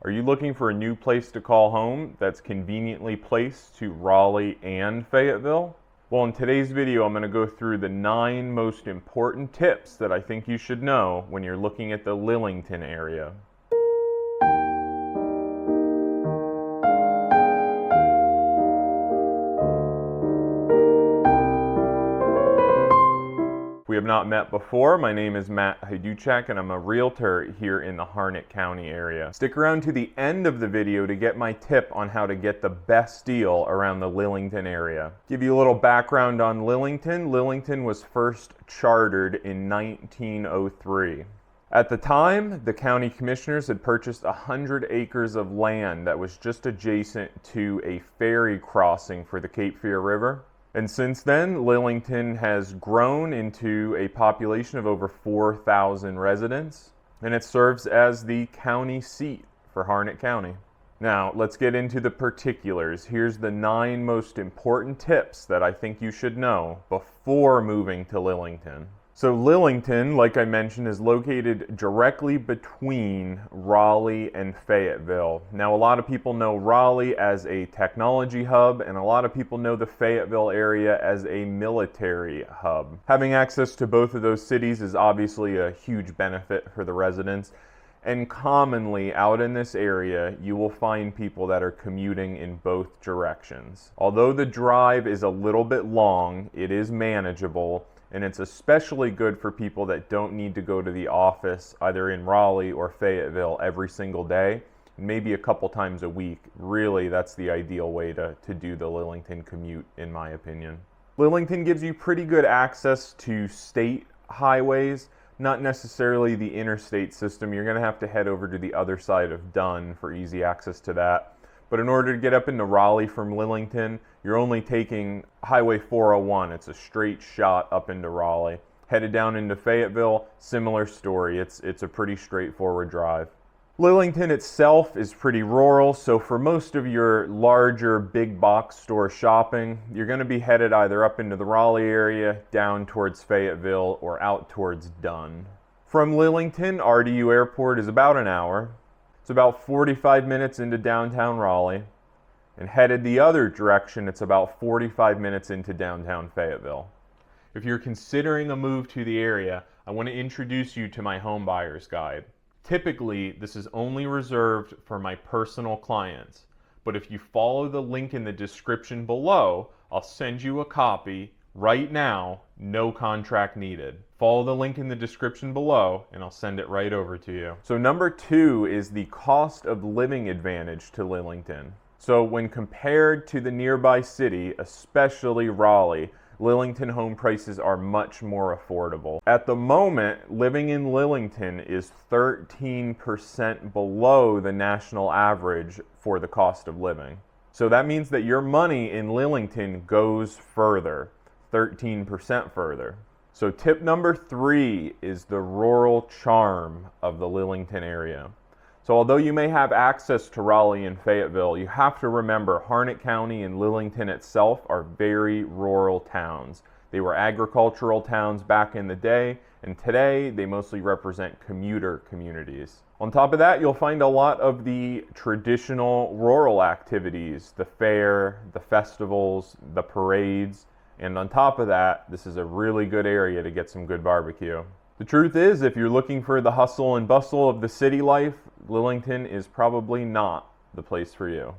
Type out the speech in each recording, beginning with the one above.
Are you looking for a new place to call home that's conveniently placed to Raleigh and Fayetteville? Well, in today's video, I'm going to go through the 9 most important tips that I think you should know when you're looking at the Lillington area. If we have not met before, my name is Matt Hyduchak and I'm a realtor here in the Harnett County area. Stick around to the end of the video to get my tip on how to get the best deal around the Lillington area. Give you a little background on Lillington. Lillington was first chartered in 1903. At the time, the county commissioners had purchased 100 acres of land that was just adjacent to a ferry crossing for the Cape Fear River. And since then, Lillington has grown into a population of over 4,000 residents, and it serves as the county seat for Harnett County. Now, let's get into the particulars. Here's the 9 most important tips that I think you should know before moving to Lillington. So Lillington, like I mentioned, is located directly between Raleigh and Fayetteville. Now, a lot of people know Raleigh as a technology hub, and a lot of people know the Fayetteville area as a military hub. Having access to both of those cities is obviously a huge benefit for the residents. And commonly out in this area, you will find people that are commuting in both directions. Although the drive is a little bit long, it is manageable. And it's especially good for people that don't need to go to the office either in Raleigh or Fayetteville every single day, maybe a couple times a week. Really, that's the ideal way to do the Lillington commute, in my opinion. Lillington gives you pretty good access to state highways, not necessarily the interstate system. You're going to have to head over to the other side of Dunn for easy access to that. But in order to get up into Raleigh from Lillington, you're only taking Highway 401. It's a straight shot up into Raleigh. Headed down into Fayetteville, similar story. It's a pretty straightforward drive. Lillington itself is pretty rural, so for most of your larger big box store shopping, you're going to be headed either up into the Raleigh area, down towards Fayetteville, or out towards Dunn. From Lillington, RDU Airport is about an hour. It's about 45 minutes into downtown Raleigh, and headed the other direction, it's about 45 minutes into downtown Fayetteville. If you're considering a move to the area, I want to introduce you to my home buyer's guide. Typically, this is only reserved for my personal clients, but if you follow the link in the description below, I'll send you a copy right now, no contract needed. Follow the link in the description below and I'll send it right over to you. So number 2 is the cost of living advantage to Lillington. So when compared to the nearby city, especially Raleigh, Lillington home prices are much more affordable. At the moment, living in Lillington is 13% below the national average for the cost of living. So that means that your money in Lillington goes further. 13% further. So tip number 3 is the rural charm of the Lillington area. So although you may have access to Raleigh and Fayetteville, you have to remember Harnett County and Lillington itself are very rural towns. They were agricultural towns back in the day, and today they mostly represent commuter communities. On top of that, you'll find a lot of the traditional rural activities, the fair, the festivals, the parades. And on top of that, this is a really good area to get some good barbecue. The truth is, if you're looking for the hustle and bustle of the city life, Lillington is probably not the place for you.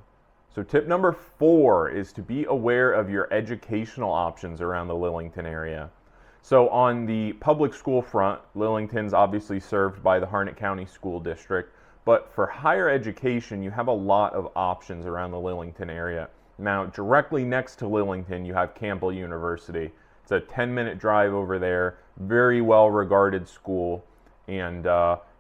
So tip number 4 is to be aware of your educational options around the Lillington area. So on the public school front, Lillington's obviously served by the Harnett County School District, but for higher education, you have a lot of options around the Lillington area. Now, directly next to Lillington, you have Campbell University. It's a 10-minute drive over there, very well-regarded school, and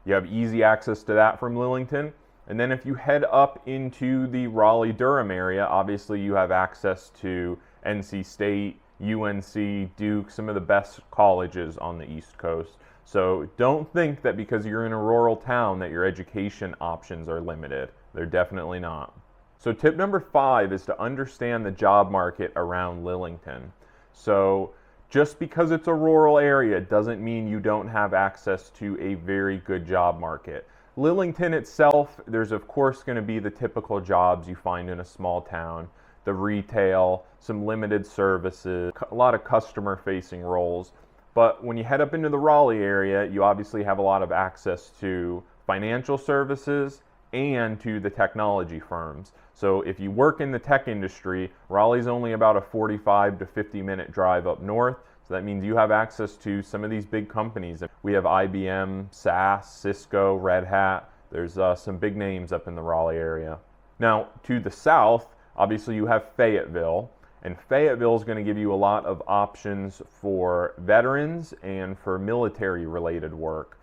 you have easy access to that from Lillington. And then if you head up into the Raleigh-Durham area, obviously you have access to NC State, UNC, Duke, some of the best colleges on the East Coast. So don't think that because you're in a rural town that your education options are limited. They're definitely not. So tip number 5 is to understand the job market around Lillington. So just because it's a rural area doesn't mean you don't have access to a very good job market. Lillington itself, there's of course going to be the typical jobs you find in a small town, the retail, some limited services, a lot of customer facing roles. But when you head up into the Raleigh area, you obviously have a lot of access to financial services and to the technology firms. So if you work in the tech industry, Raleigh's only about a 45 to 50-minute drive up north. So that means you have access to some of these big companies. We have IBM, SAS, Cisco, Red Hat. There's some big names up in the Raleigh area. Now, to the south, obviously you have Fayetteville. And Fayetteville is going to give you a lot of options for veterans and for military-related work.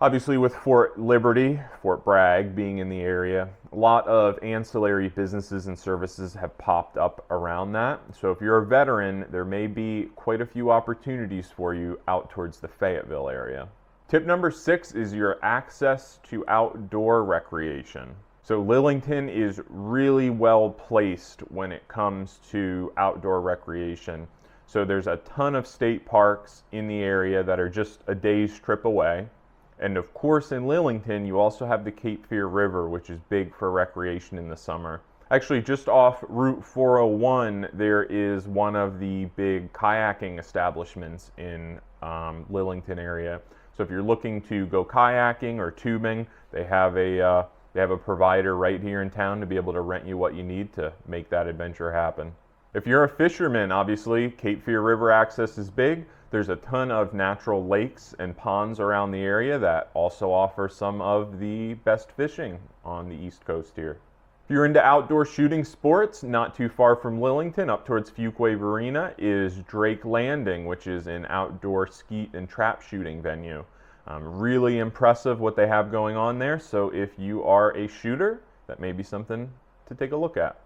Obviously with Fort Liberty, Fort Bragg being in the area, a lot of ancillary businesses and services have popped up around that. So if you're a veteran, there may be quite a few opportunities for you out towards the Fayetteville area. Tip number 6 is your access to outdoor recreation. So Lillington is really well placed when it comes to outdoor recreation. So there's a ton of state parks in the area that are just a day's trip away. And of course in Lillington, you also have the Cape Fear River, which is big for recreation in the summer. Actually, just off Route 401, there is one of the big kayaking establishments in Lillington area. So if you're looking to go kayaking or tubing, they have a provider right here in town to be able to rent you what you need to make that adventure happen. If you're a fisherman, obviously, Cape Fear River access is big. There's a ton of natural lakes and ponds around the area that also offer some of the best fishing on the East Coast here. If you're into outdoor shooting sports, not too far from Lillington, up towards Fuquay-Varina, is Drake Landing, which is an outdoor skeet and trap shooting venue. Really impressive what they have going on there, so if you are a shooter, that may be something to take a look at.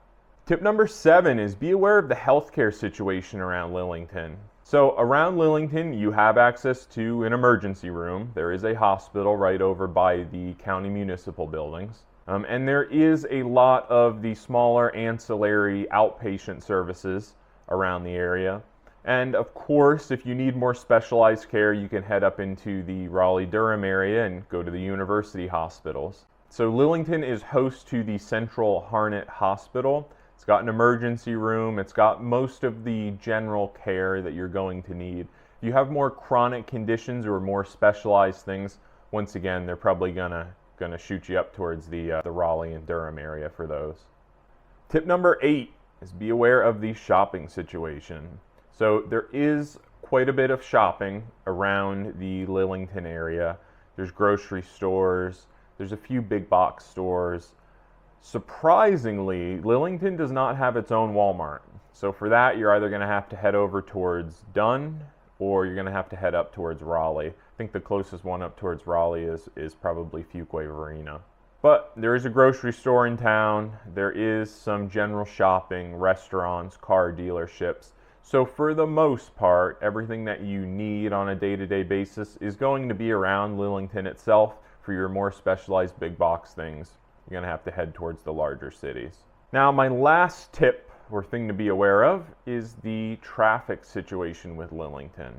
Tip number 7 is be aware of the healthcare situation around Lillington. So around Lillington, you have access to an emergency room. There is a hospital right over by the county municipal buildings. And there is a lot of the smaller ancillary outpatient services around the area. And of course, if you need more specialized care, you can head up into the Raleigh-Durham area and go to the university hospitals. So Lillington is host to the Central Harnett Hospital. It's got an emergency room. It's got most of the general care that you're going to need. If you have more chronic conditions or more specialized things, once again, they're probably gonna shoot you up towards the Raleigh and Durham area for those. Tip number 8 is be aware of the shopping situation. So there is quite a bit of shopping around the Lillington area. There's grocery stores, there's a few big box stores. Surprisingly, Lillington does not have its own Walmart. So for that, you're either going to have to head over towards Dunn or you're going to have to head up towards Raleigh. I think the closest one up towards Raleigh is probably Fuquay-Varina. But there is a grocery store in town. There is some general shopping, restaurants, car dealerships. So for the most part, everything that you need on a day-to-day basis is going to be around Lillington itself. For your more specialized big box things, you're going to have to head towards the larger cities. Now, my last tip or thing to be aware of is the traffic situation with Lillington.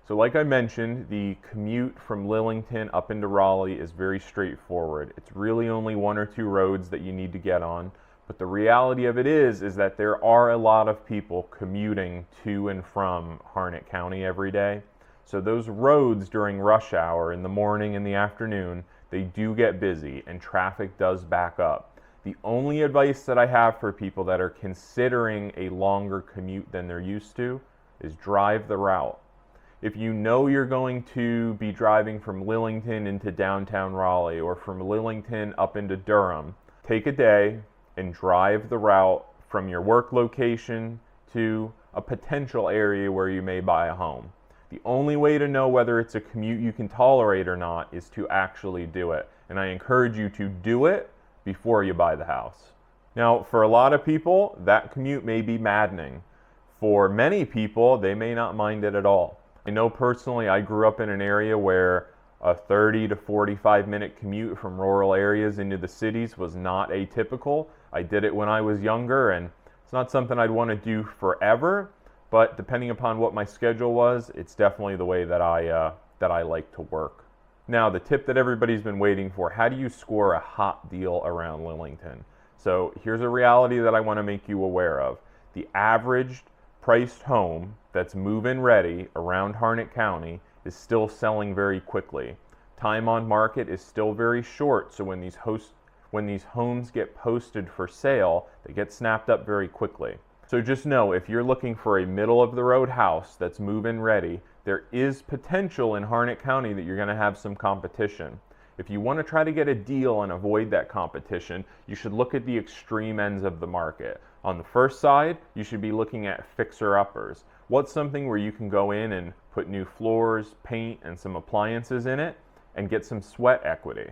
So like I mentioned, the commute from Lillington up into Raleigh is very straightforward. It's really only 1 or 2 roads that you need to get on. But the reality of it is that there are a lot of people commuting to and from Harnett County every day. So those roads during rush hour in the morning and the afternoon, they do get busy and traffic does back up. The only advice that I have for people that are considering a longer commute than they're used to is drive the route. If you know you're going to be driving from Lillington into downtown Raleigh or from Lillington up into Durham, take a day and drive the route from your work location to a potential area where you may buy a home. The only way to know whether it's a commute you can tolerate or not is to actually do it. And I encourage you to do it before you buy the house. Now, for a lot of people, that commute may be maddening. For many people, they may not mind it at all. I know personally, I grew up in an area where a 30 to 45 minute commute from rural areas into the cities was not atypical. I did it when I was younger, and it's not something I'd want to do forever, but depending upon what my schedule was, it's definitely the way that I like to work. Now, the tip that everybody's been waiting for: how do you score a hot deal around Lillington? So here's a reality that I want to make you aware of. The average priced home that's move-in ready around Harnett County is still selling very quickly. Time on market is still very short, so when these homes get posted for sale, they get snapped up very quickly. So just know, if you're looking for a middle-of-the-road house that's move-in ready, there is potential in Harnett County that you're going to have some competition. If you want to try to get a deal and avoid that competition, you should look at the extreme ends of the market. On the first side, you should be looking at fixer-uppers. What's something where you can go in and put new floors, paint, and some appliances in it and get some sweat equity?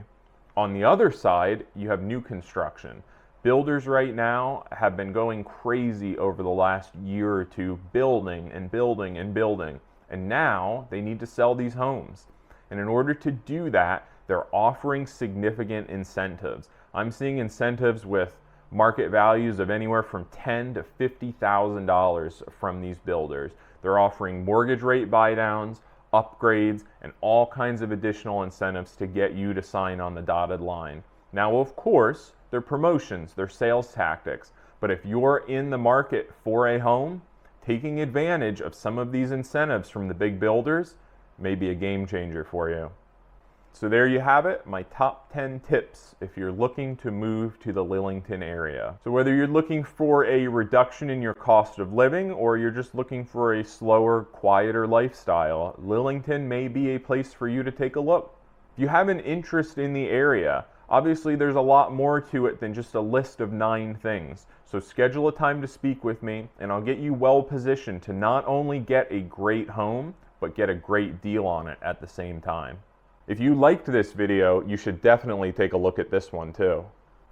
On the other side, you have new construction. Builders right now have been going crazy over the last year or two, building and building and building, and now they need to sell these homes. And in order to do that, they're offering significant incentives. I'm seeing incentives with market values of anywhere from $10,000 to $50,000 from these builders. They're offering mortgage rate buydowns, upgrades, and all kinds of additional incentives to get you to sign on the dotted line. Now, of course, they're promotions, they're sales tactics, but if you're in the market for a home, taking advantage of some of these incentives from the big builders may be a game changer for you. So there you have it, my top 10 tips if you're looking to move to the Lillington area. So whether you're looking for a reduction in your cost of living or you're just looking for a slower, quieter lifestyle, Lillington may be a place for you to take a look. If you have an interest in the area, obviously there's a lot more to it than just a list of 9 things. So schedule a time to speak with me and I'll get you well positioned to not only get a great home, but get a great deal on it at the same time. If you liked this video, you should definitely take a look at this one too.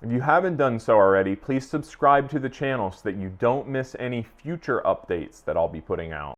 If you haven't done so already, please subscribe to the channel so that you don't miss any future updates that I'll be putting out.